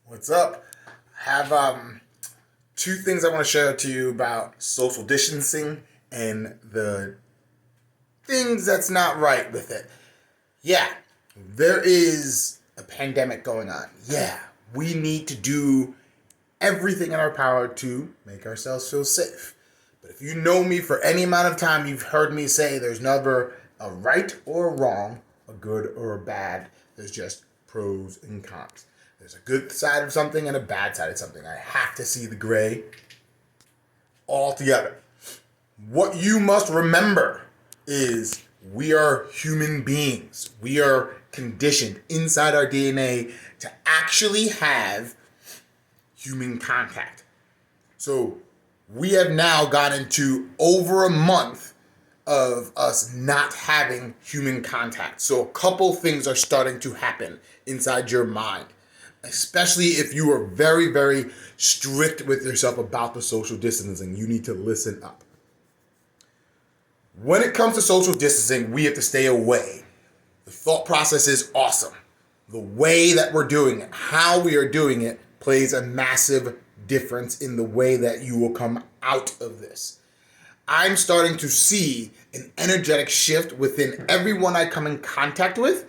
What's up? I have two things I want to share to you about social distancing and the things that's not right with it. Yeah, there is a pandemic going on. Yeah, we need to do everything in our power to make ourselves feel safe. But if you know me for any amount of time, you've heard me say there's never a right or a wrong, a good or a bad. There's just pros and cons. There's a good side of something and a bad side of something. I have to see the gray all together. What you must remember is we are human beings. We are conditioned inside our DNA to actually have human contact. So we have now gotten to over a month of us not having human contact. So a couple things are starting to happen inside your mind, especially if you are very, very strict with yourself about the social distancing. You need to listen up. When it comes to social distancing, we have to stay away. The thought process is awesome. The way that we're doing it, how we are doing it, plays a massive difference in the way that you will come out of this. I'm starting to see an energetic shift within everyone I come in contact with,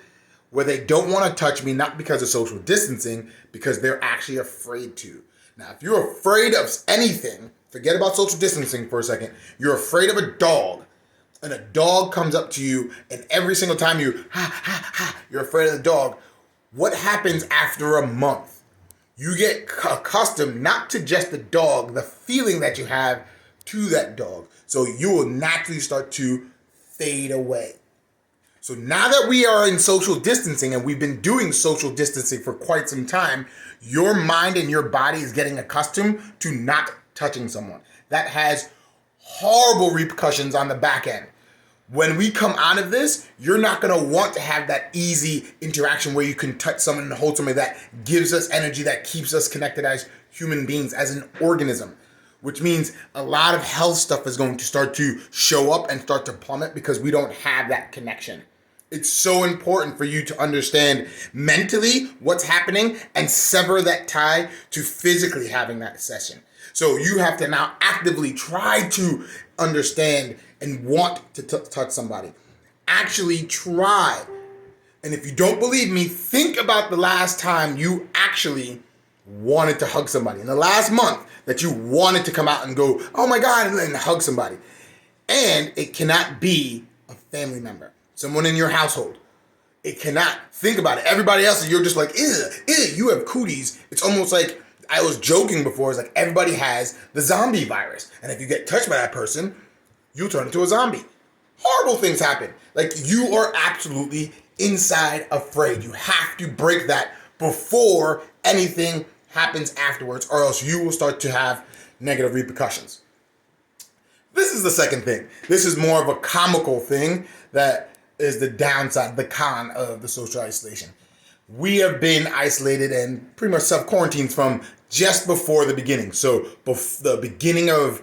where they don't want to touch me, not because of social distancing, because they're actually afraid to. Now, if you're afraid of anything, forget about social distancing for a second. You're afraid of a dog, and a dog comes up to you, and every single time you're afraid of the dog. What happens after a month? You get accustomed not to just the dog, the feeling that you have to that dog. So you will naturally start to fade away. So now that we are in social distancing and we've been doing social distancing for quite some time, your mind and your body is getting accustomed to not touching someone. That has horrible repercussions on the back end. When we come out of this, you're not going to want to have that easy interaction where you can touch someone and hold somebody that gives us energy, that keeps us connected as human beings, as an organism. Which means a lot of health stuff is going to start to show up and start to plummet because we don't have that connection. It's so important for you to understand mentally what's happening and sever that tie to physically having that session. So you have to now actively try to understand and want to touch somebody. Actually try. And if you don't believe me, think about the last time you actually wanted to hug somebody. In the last month that you wanted to come out and go, oh my God, and hug somebody. And it cannot be a family member, someone in your household. It cannot. Think about it. Everybody else, you're just like, you have cooties. It's almost like, I was joking before, it's like everybody has the zombie virus. And if you get touched by that person, you turn into a zombie. Horrible things happen. Like you are absolutely inside afraid. You have to break that before anything happens afterwards, or else you will start to have negative repercussions. This is the second thing. This is more of a comical thing that is the downside, the con of the social isolation. We have been isolated and pretty much self-quarantined from just before the beginning. So the beginning of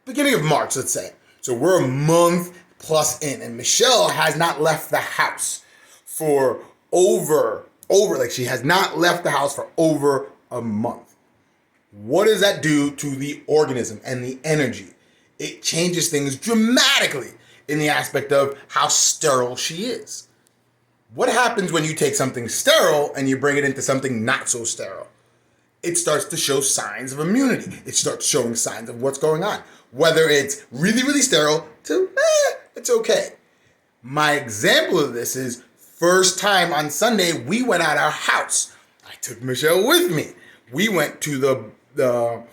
beginning of March, let's say. So we're a month plus in, and Michelle has not left the house for she has not left the house for over a month. What does that do to the organism and the energy? It changes things dramatically in the aspect of how sterile she is. What happens when you take something sterile and you bring it into something not so sterile? It starts to show signs of immunity. It starts showing signs of what's going on. Whether it's really, really sterile to, it's okay. My example of this is first time on Sunday, we went out our house. I took Michelle with me. We went to the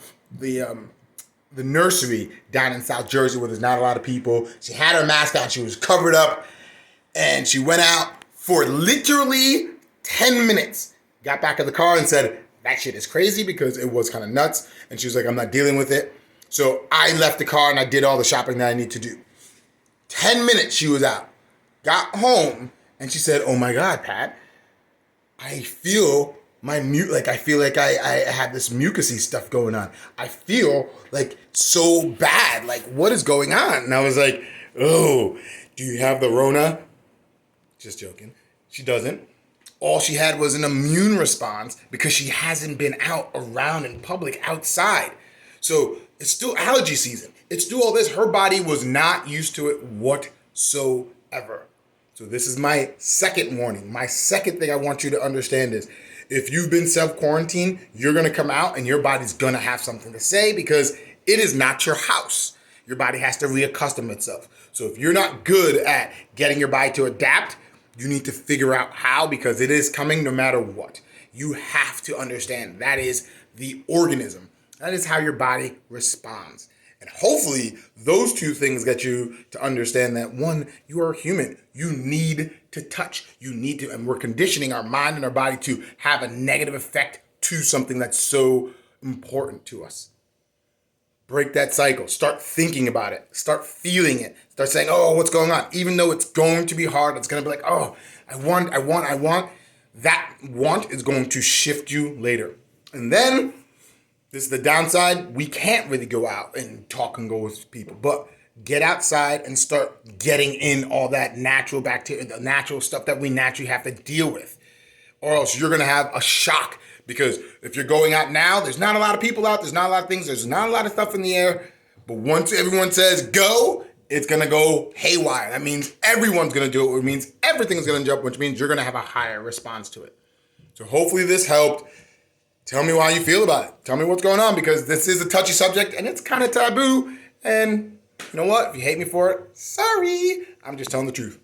nursery down in South Jersey where there's not a lot of people. She had her mask on. She was covered up. And she went out for literally 10 minutes. Got back in the car and said, that shit is crazy because it was kind of nuts. And she was like, I'm not dealing with it. So I left the car and I did all the shopping that I need to do. 10 minutes she was out. Got home and she said, oh my God, Pat, I feel I feel like I have this mucusy stuff going on. I feel like so bad. Like, what is going on? And I was like, oh, do you have the Rona? Just joking. She doesn't. all she had was an immune response because she hasn't been out around in public outside. So it's still allergy season. It's still all this. Her body was not used to it whatsoever. So this is my second warning. My second thing I want you to understand is if you've been self-quarantined, you're going to come out and your body's going to have something to say because it is not your house. Your body has to reaccustom itself. So if you're not good at getting your body to adapt, you need to figure out how because it is coming no matter what. You have to understand that is the organism. That is how your body responds. And hopefully those two things get you to understand that one, you are human. You need to touch. You need to, and we're conditioning our mind and our body to have a negative effect to something that's so important to us. Break that cycle. Start thinking about it. Start feeling it. Start saying, oh, what's going on? Even though it's going to be hard, it's going to be like, oh, I want. That want is going to shift you later. And then this is the downside. We can't really go out and talk and go with people, but get outside and start getting in all that natural bacteria, the natural stuff that we naturally have to deal with. Or else you're going to have a shock because if you're going out now, there's not a lot of people out. There's not a lot of things. There's not a lot of stuff in the air. But once everyone says go, it's going to go haywire. That means everyone's going to do it. Which means everything's going to jump, which means you're going to have a higher response to it. So hopefully this helped. Tell me how you feel about it. Tell me what's going on because this is a touchy subject and it's kind of taboo. And you know what? If you hate me for it, sorry. I'm just telling the truth.